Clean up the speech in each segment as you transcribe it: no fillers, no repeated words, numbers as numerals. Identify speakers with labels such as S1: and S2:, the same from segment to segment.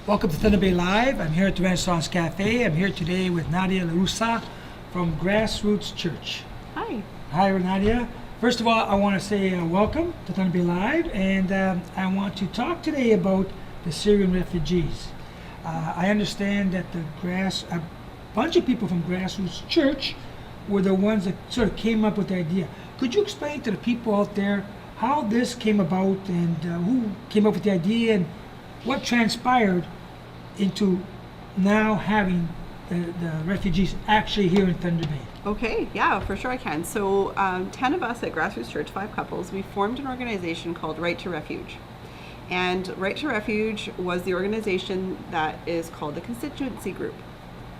S1: Welcome to Thunder Bay Live. I'm here at the Renaissance Cafe. I'm here today with Nadia LaRussa from Grassroots Church.
S2: Hi.
S1: Hi, Nadia. First of all, I want to say welcome to Thunder Bay Live, and I want to talk today about the Syrian refugees. I understand that a bunch of people from Grassroots Church were the ones that sort of came up with the idea. Could you explain to the people out there how this came about and who came up with the idea and what transpired into now having the refugees actually here in Thunder Bay?
S2: Okay, yeah, for sure I can. So 10 of us at Grassroots Church, 5 couples, we formed an organization called Right to Refuge. And Right to Refuge was the organization that is called the constituency group.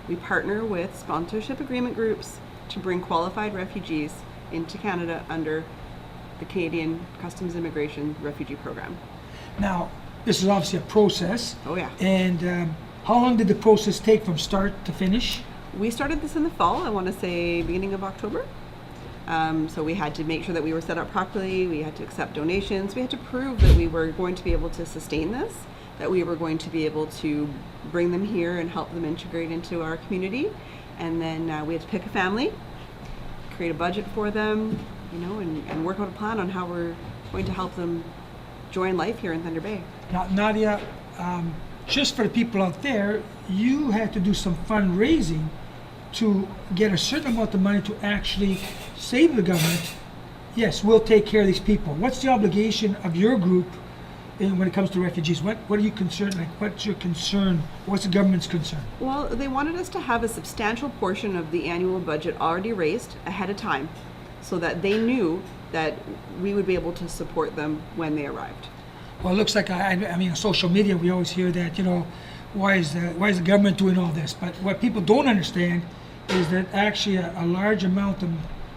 S2: We partner with sponsorship agreement groups to bring qualified refugees into Canada under the Canadian Customs Immigration Refugee Program.
S1: Now, this is obviously a process.
S2: Oh yeah.
S1: And how long did the process take from start to finish?
S2: We started this in the fall, I want to say beginning of October. So we had to make sure that we were set up properly, we had to accept donations, we had to prove that we were going to be able to sustain this, that we were going to be able to bring them here and help them integrate into our community. And then we had to pick a family, create a budget for them, you know, and work out a plan on how we're going to help them join life here in Thunder Bay.
S1: Now, Nadia, just for the people out there, you had to do some fundraising to get a certain amount of money to actually say to the government, yes, we'll take care of these people. What's the obligation of your group when it comes to refugees? What are you concerned, like what's your concern? What's the government's concern?
S2: Well, they wanted us to have a substantial portion of the annual budget already raised ahead of time so that they knew that we would be able to support them when they arrived.
S1: Well, it looks like, I mean, on social media, we always hear that, you know, why is the government doing all this? But what people don't understand is that actually a large amount of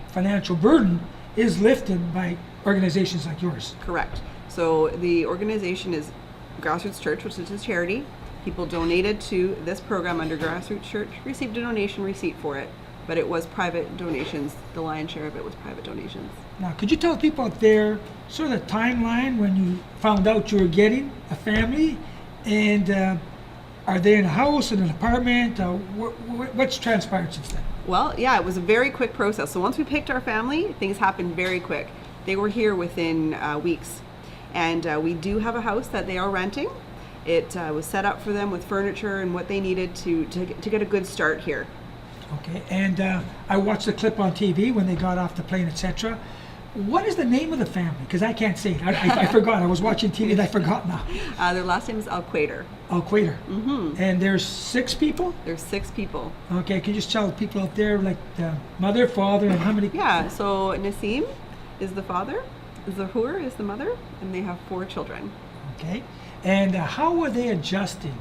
S1: financial burden is lifted by organizations like yours.
S2: Correct. So the organization is Grassroots Church, which is a charity. People donated to this program under Grassroots Church, received a donation receipt for it, but it was private donations. The lion's share of it was private donations.
S1: Now, could you tell people out there sort of the timeline when you found out you were getting a family, and are they in a house, in an apartment? What's transpired since then?
S2: Well, yeah, it was a very quick process. So once we picked our family, things happened very quick. They were here within weeks. And we do have a house that they are renting. It was set up for them with furniture and what they needed to get a good start here.
S1: Okay, and I watched the clip on TV when they got off the plane, etc. What is the name of the family? Because I can't say it. I forgot. I was watching TV and I forgot now.
S2: Their last name is Al-Quader.
S1: Al-Quader.
S2: Mm-hmm.
S1: And there's 6 people?
S2: There's 6 people.
S1: Okay, can you just tell the people out there, like the mother, father, and how many?
S2: Yeah, so Nassim is the father, Zahur is the mother, and they have 4 children.
S1: Okay, and how are they adjusting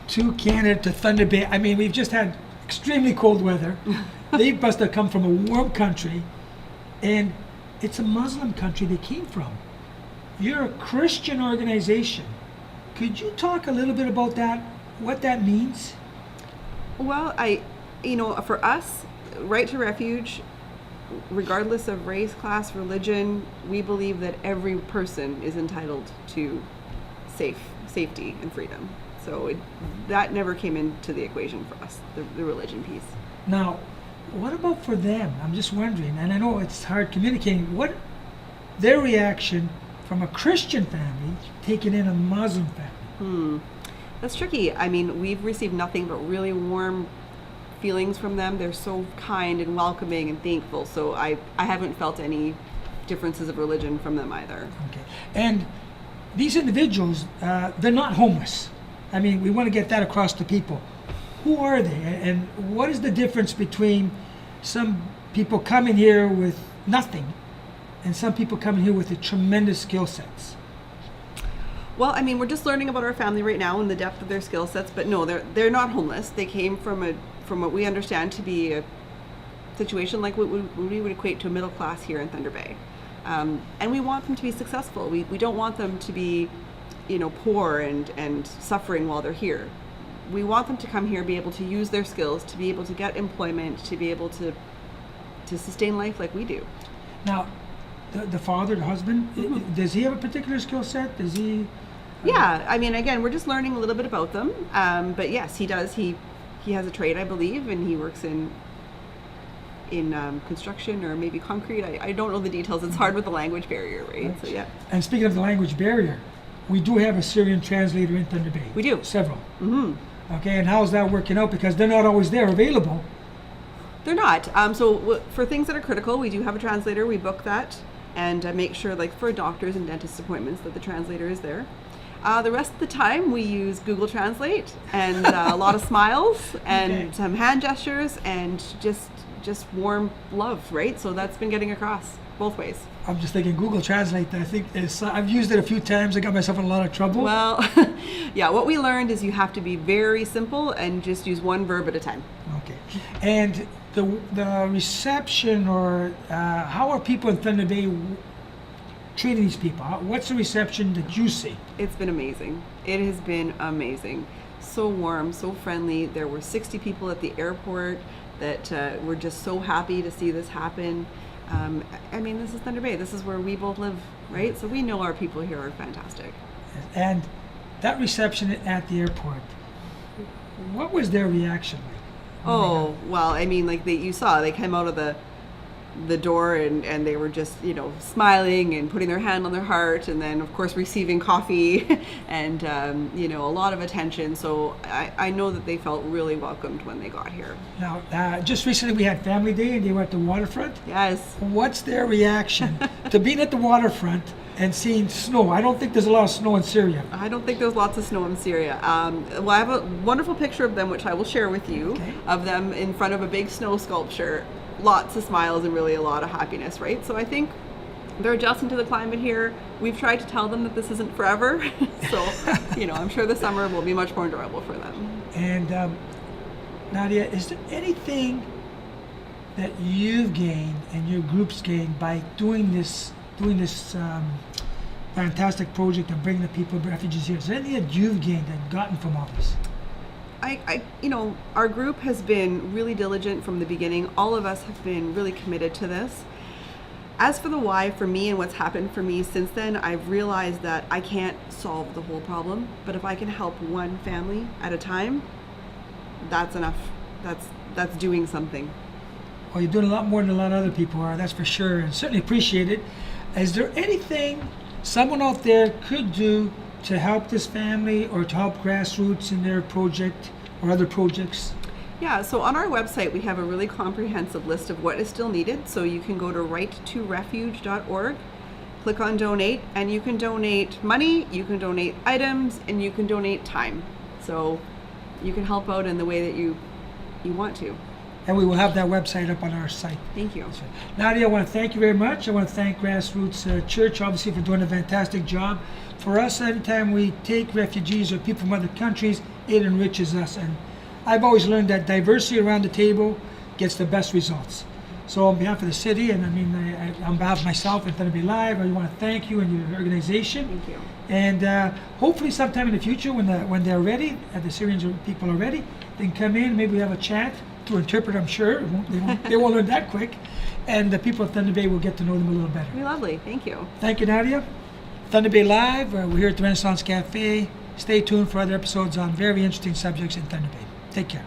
S1: to Canada, to Thunder Bay? I mean, we've just had extremely cold weather. They must have come from a warm country, and it's a Muslim country they came from. You're a Christian organization. Could you talk a little bit about that, what that means?
S2: Well, for us, Right to Refuge, regardless of race, class, religion, we believe that every person is entitled to safety and freedom. So that never came into the equation for us, the religion piece.
S1: Now, what about for them? I'm just wondering, and I know it's hard communicating, what their reaction from a Christian family taking in a Muslim family?
S2: That's tricky. I mean, we've received nothing but really warm feelings from them. They're so kind and welcoming and thankful. So I haven't felt any differences of religion from them either.
S1: Okay. And these individuals, they're not homeless. I mean, we want to get that across to people. Who are they? And what is the difference between some people coming here with nothing and some people coming here with the tremendous skill sets?
S2: Well, I mean, we're just learning about our family right now and the depth of their skill sets, but no, they're not homeless. They came from what we understand to be a situation like what we would equate to a middle class here in Thunder Bay. And we want them to be successful. We don't want them to be, poor and suffering while they're here. We want them to come here, be able to use their skills, to be able to get employment, to be able to sustain life like we do.
S1: Now, the father, the husband, does he have a particular skill set? Does he
S2: Yeah, I mean, again, we're just learning a little bit about them. But yes, he does. He has a trade, I believe, and he works in construction or maybe concrete. I don't know the details. It's hard with the language barrier, right? So yeah.
S1: And speaking of the language barrier, we do have a Syrian translator in Thunder Bay.
S2: We do.
S1: Several.
S2: Mm-hmm.
S1: Okay, and how's that working out? Because they're not always there available.
S2: They're not. For things that are critical, we do have a translator. We book that and make sure, like for doctors and dentist appointments, that the translator is there. The rest of the time, we use Google Translate and a lot of smiles and some hand gestures and just warm love, right? So that's been getting across both ways.
S1: I'm just thinking Google Translate, I think I've used it a few times. I got myself in a lot of trouble.
S2: Well, yeah, what we learned is you have to be very simple and just use one verb at a time.
S1: Okay. And the reception or how are people in Thunder Bay treating these people? What's the reception that you see?
S2: It's been amazing. It has been amazing. So warm, so friendly. There were 60 people at the airport that were just so happy to see this happen. I mean, this is Thunder Bay. This is where we both live, right? So we know our people here are fantastic.
S1: And that reception at the airport, what was their reaction like?
S2: Oh, well, I mean, like you saw, they came out of the door and they were just, smiling and putting their hand on their heart, and then of course receiving coffee and, a lot of attention. So I know that they felt really welcomed when they got here.
S1: Now, just recently we had Family Day and they were at the waterfront.
S2: Yes.
S1: What's their reaction to being at the waterfront and seeing snow? I don't think there's a lot of snow in Syria.
S2: I don't think there's lots of snow in Syria. Well, I have a wonderful picture of them, which I will share with you, of them in front of a big snow sculpture. Lots of smiles and really a lot of happiness, right? So I think they're adjusting to the climate here. We've tried to tell them that this isn't forever. So, I'm sure the summer will be much more enjoyable for them.
S1: And Nadia, is there anything that you've gained and your group's gained by doing this fantastic project of bringing the people, refugees here? Is there anything that you've gained and gotten from all this?
S2: Our group has been really diligent from the beginning. All of us have been really committed to this. As for the why for me and what's happened for me since then, I've realized that I can't solve the whole problem, but if I can help one family at a time, that's enough. That's doing something.
S1: Well, you're doing a lot more than a lot of other people are, that's for sure, and certainly appreciate it. Is there anything someone out there could do to help this family or to help Grassroots in their project or other projects?
S2: Yeah, so on our website we have a really comprehensive list of what is still needed. So you can go to write2refuge.org, click on donate, and you can donate money, you can donate items, and you can donate time. So you can help out in the way that you want to.
S1: And we will have that website up on our site.
S2: Thank you.
S1: Nadia, I want to thank you very much. I want to thank Grassroots Church, obviously, for doing a fantastic job. For us, anytime we take refugees or people from other countries, it enriches us. And I've always learned that diversity around the table gets the best results. So on behalf of the city, and on behalf of myself and Thunder Bay Live, I want to thank you and your organization.
S2: Thank you.
S1: And hopefully sometime in the future, when they're ready, the Syrians people are ready, they can come in, maybe we have a chat to interpret, I'm sure. They won't learn that quick. And the people of Thunder Bay will get to know them a little better.
S2: Be lovely. Thank you.
S1: Thank you, Nadia. Thunder Bay Live, we're here at the Renaissance Cafe. Stay tuned for other episodes on very interesting subjects in Thunder Bay. Take care.